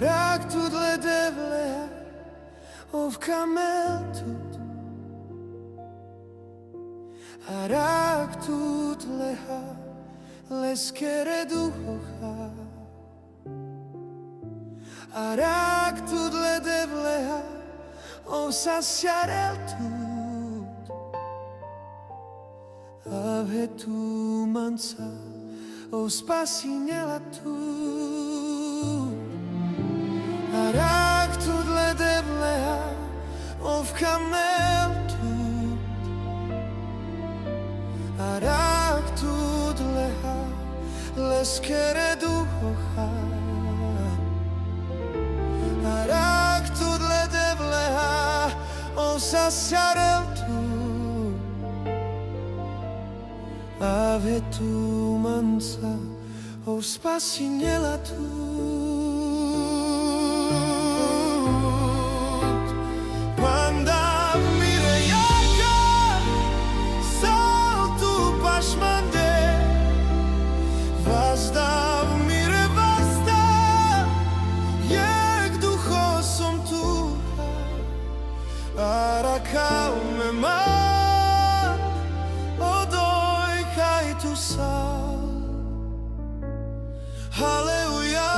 רק תות לדבלה ובקמל תות רק תות לה לסקרדוחה רק תות לדבלה ובססיירל תות אבהתו מנסה ובספסינלה תות רק תות לדבלה ובקמל תות רק תות לה לסקרדוחה רק תות לדבלה ובססיירל תות אבהתו מנסה ובספסינלה תות Halleluja,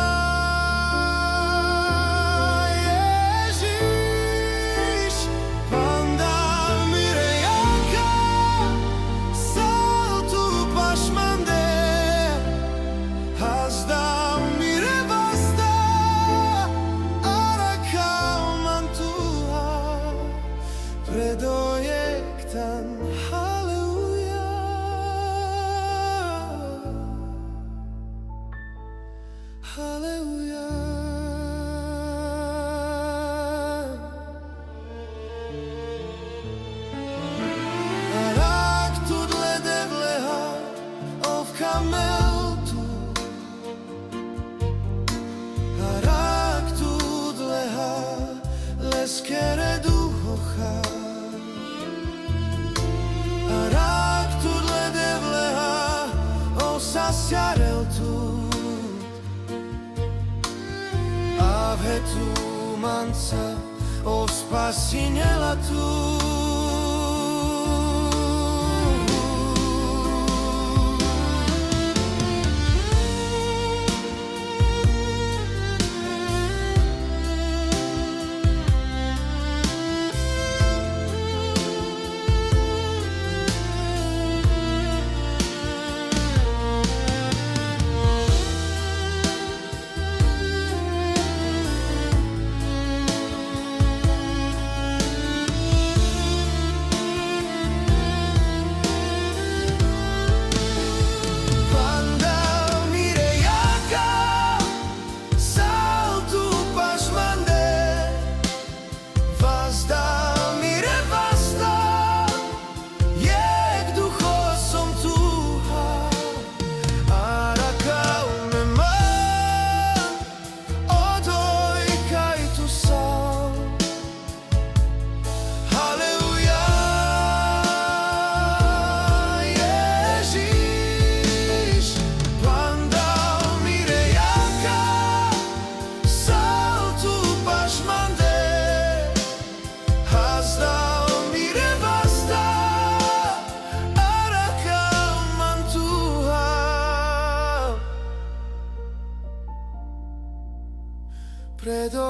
Ježíš, Pán dal mi rejaka, sal tu pašmande, hazdal mi revasta, arakal mantua, predojektan. Halleluja. רק תות לדבלה ובקמל תות רק תות לה לסקרדוחה רק תות לדבלה ובססיירל תות אבהתו מנסה ובספסינלה תות Predo